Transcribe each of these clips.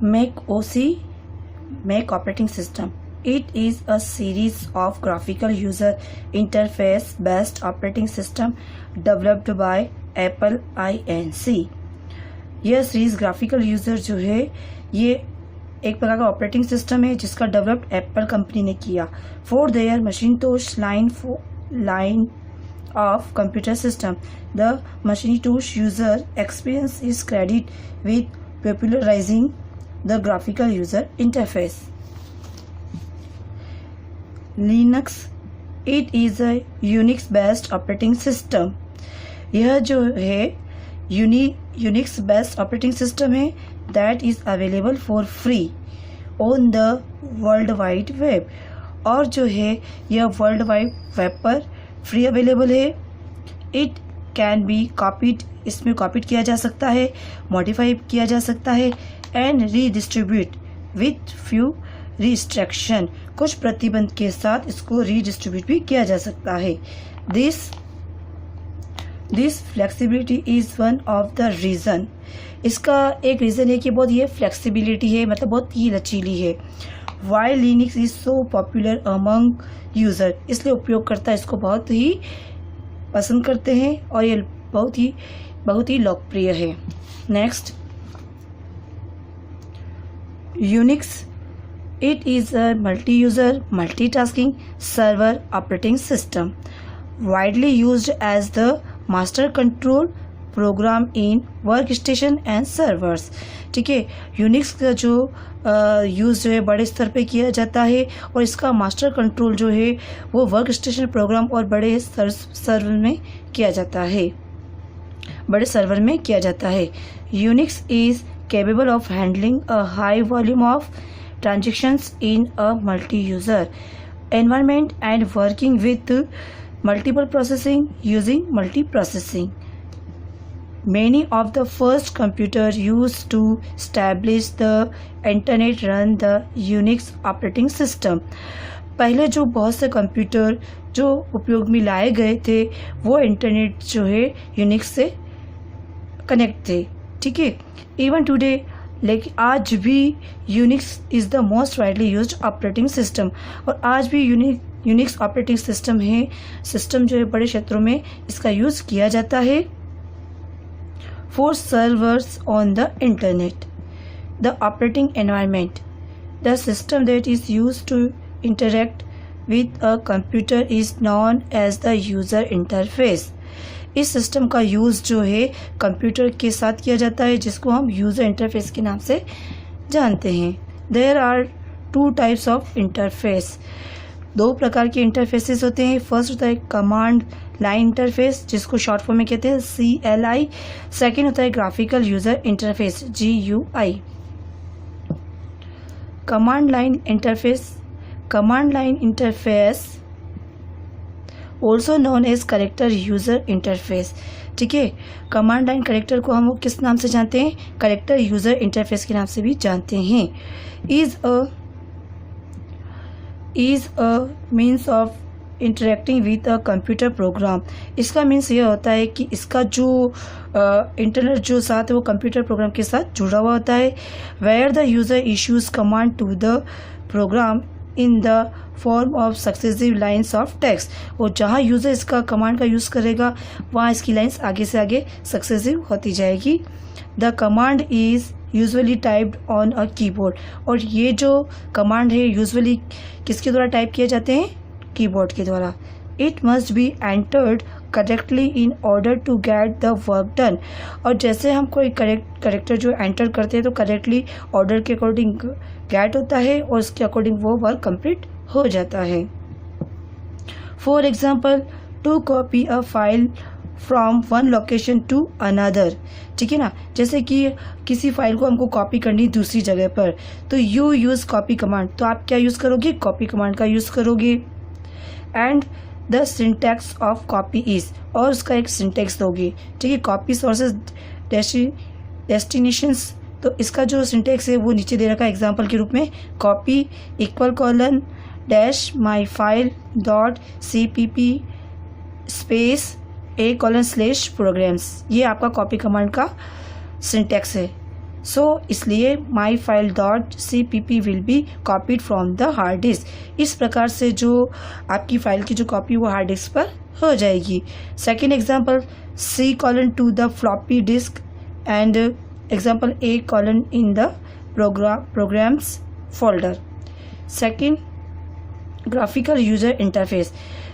Mac OS, Mac operating system. It is a series of graphical user interface based operating system developed by Apple Inc. यह series graphical user जो है ये एक प्रकार का operating system है जिसका डेवलप एप्पल कंपनी ने किया for their Macintosh line of computer system. The Macintosh user experience is credited with popularizing the graphical user interface. Linux, it is a Unix based operating system. यह जो है Unix based operating system है that is available for free on the World Wide Web. और जो है यह world wide web पर free available है. इट कैन बी कॉपीड, इसमें कॉपीड किया जा सकता है, मॉडिफाई किया जा सकता है and redistribute with few restriction, कुछ प्रतिबंध के साथ इसको रीडिस्ट्रीब्यूट भी किया जा सकता है. This flexibility is one of the reason, इसका एक रीज़न है कि बहुत ये फ्लेक्सिबिलिटी है, मतलब बहुत ही लचीली है. Why Linux is so popular among user, इसलिए उपयोगकर्ता इसको बहुत ही पसंद करते हैं और ये बहुत ही लोकप्रिय है. Next, Unix, it is a multi user multitasking server operating system widely used as the master control program in work station and servers. ठीक है, यूनिक्स का जो यूज़ जो है बड़े स्तर पे किया जाता है और इसका मास्टर कंट्रोल जो है वो वर्क स्टेशन प्रोग्राम और बड़े सर्वर में किया जाता है. Unix is capable of handling a high volume of transactions in a multi-user environment and working with multiple processing using multiprocessing. Many of the first computers used to establish the internet run the Unix operating system. पहले जो बहुत से computer जो उपयोग में लाए गए थे वो इंटरनेट जो है यूनिक्स से कनेक्ट थे. ठीक है, इवन टुडे, लेकिन आज भी Unix is the most widely used operating system. और आज भी यूनिक्स ऑपरेटिंग सिस्टम जो है बड़े क्षेत्रों में इसका यूज़ किया जाता है. For servers on the internet, the operating environment, the system that is used to interact with a computer is known as the user interface. इस सिस्टम का यूज़ जो है कंप्यूटर के साथ किया जाता है जिसको हम यूज़र इंटरफेस के नाम से जानते हैं. There are two types of interface. दो प्रकार के इंटरफेसेस होते हैं. फर्स्ट होता है कमांड लाइन इंटरफेस जिसको शॉर्ट फॉर्म में कहते हैं CLI. सेकेंड होता है graphical user interface GUI. Command line interface also known as character user interface. ठीक है, कमांड लाइन कैरेक्टर को हम किस नाम से जानते हैं? कैरेक्टर यूज़र इंटरफेस के नाम से भी जानते हैं. Is a means of interacting with a computer program. इसका मीन्स ये होता है कि इसका जो इंटरनेट जो साथ है वो कंप्यूटर प्रोग्राम के साथ जुड़ा हुआ होता है. Where the user issues command to the program in the form of successive lines of text. और जहाँ यूज़र इसका कमांड का यूज़ करेगा वहाँ इसकी लाइन्स आगे से आगे सक्सेसिव होती जाएगी. The command is usually typed on a keyboard. और ये जो कमांड है यूजुअली किसके द्वारा टाइप किए जाते हैं? कीबोर्ड के द्वारा. It must be entered correctly in order to get the work done. और जैसे हम कोई करेक्टर जो एंटर करते हैं तो करेक्टली ऑर्डर के अकॉर्डिंग गेट होता है और उसके अकॉर्डिंग वो वर्क कंप्लीट हो जाता है. For example, to copy a file from one location to another. ठीक है ना, जैसे कि किसी फाइल को हमको कॉपी करनी दूसरी जगह पर तो यू यूज़ कॉपी कमांड. तो आप क्या यूज़ करोगे? कॉपी कमांड का यूज़ करोगे. And the syntax of copy is, और उसका एक सिंटैक्स दोगे. ठीक है, कॉपी सोर्सेज डेस्टिनेशंस. तो इसका जो सिंटैक्स है वो नीचे दे रखा है एग्जाम्पल के रूप में. Copy == my file .cpp /a:/programs. ये आपका कॉपी कमांड का सिंटैक्स है. सो इसलिए my file dot CPP will be copied from the hard disk. इस प्रकार से जो आपकी फाइल की जो कॉपी वो हार्ड डिस्क पर हो जाएगी। Second example, C: to the floppy disk and example A: in the programs folder. Second, graphical user interface.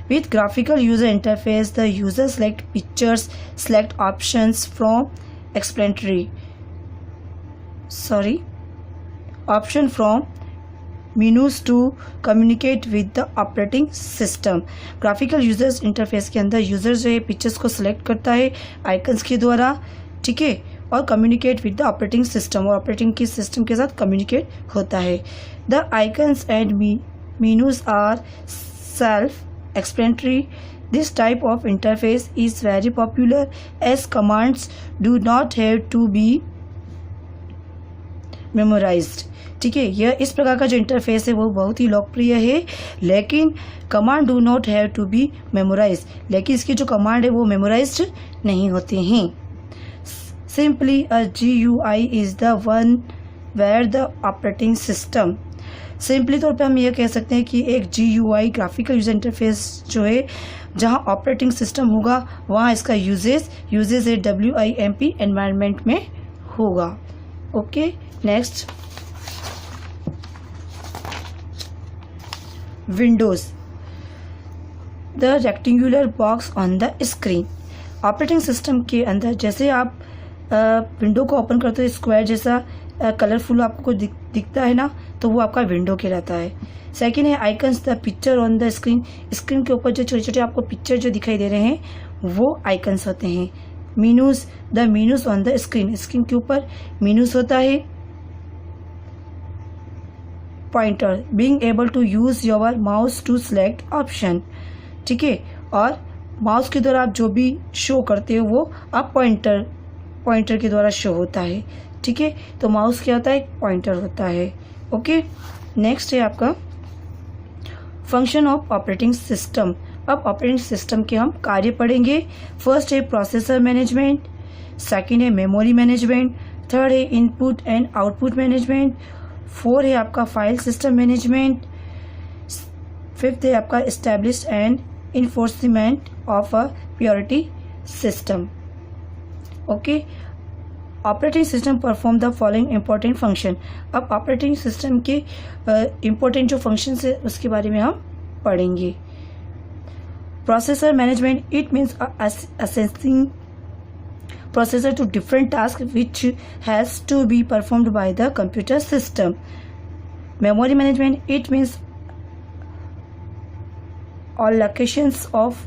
With graphical user interface, the user select pictures, select options from option from menus to communicate with the operating system. graphical users interface के अंदर user जो है pictures को select करता है icons के द्वारा, ठीक है, और communicate with the operating system, और ऑपरेटिंग की सिस्टम के साथ कम्युनिकेट होता है। The icons and menus are self-explanatory. This type of interface is very popular as commands do not have to be memorized. ठीक है, यह इस प्रकार का जो इंटरफेस है वो बहुत ही लोकप्रिय है, लेकिन command do not have to be memorise, लेकिन इसकी जो कमांड है वो मेमोराइज्ड नहीं होते हैं। Simply a GUI is the one where the operating system, simply तौर पे हम ये कह सकते हैं कि एक GUI ग्राफिकल यूजर इंटरफेस जो है जहाँ ऑपरेटिंग सिस्टम होगा वहाँ इसका यूजेज है WIMP एनवायरनमेंट में होगा। Okay, next, Windows, the rectangular box on the screen. Operating system के अंदर जैसे आप विंडो को ओपन करते हो स्क्वायर जैसा कलरफुल आपको दिखता है ना, तो वो आपका विंडो कहलाता है। सेकेंड है icons, the picture on the screen. Screen के ऊपर जो छोटे छोटे आपको पिक्चर जो दिखाई दे रहे हैं वो आइकन्स होते हैं। Menus, the menus on the screen, screen के ऊपर मीनूज होता है। Pointer, being able to use your mouse to select option, ठीक है, और माउस के द्वारा आप जो भी शो करते हो वो आप पॉइंटर के द्वारा शो होता है, ठीक है, तो माउस क्या होता है, पॉइंटर होता है। ओके, नेक्स्ट है आपका फंक्शन ऑफ ऑपरेटिंग सिस्टम। अब ऑपरेटिंग सिस्टम के हम कार्य पढ़ेंगे। फर्स्ट है प्रोसेसर मैनेजमेंट, सेकंड है मेमोरी मैनेजमेंट, थर्ड है input and output management, fourth है आपका फाइल सिस्टम मैनेजमेंट, फिफ्थ है आपका establish and enforcement of a purity system. Okay, operating system perform the following important function. अब operating system के important जो function है उसके बारे में हम पढ़ेंगे। Processor management, it means assessing processor to different tasks which has to be performed by the computer system. Memory management, it means allocations of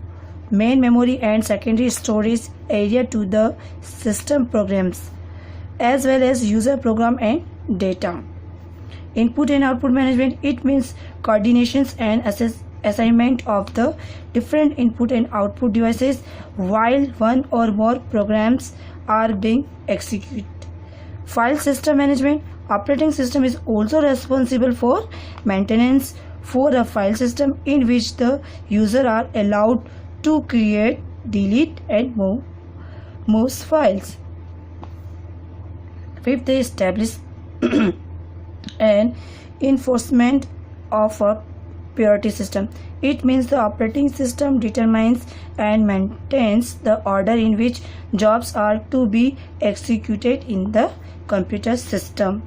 main memory and secondary storage area to the system programs as well as user program and data. Input and output management, it means coordinations and assignment of the different input and output devices while one or more programs are being executed. File system management, operating system is also responsible for maintenance for a file system in which the user are allowed to create, delete and move files. Fifth, they establish an enforcement of a purity system. It means the operating system determines and maintains the order in which jobs are to be executed in the computer system.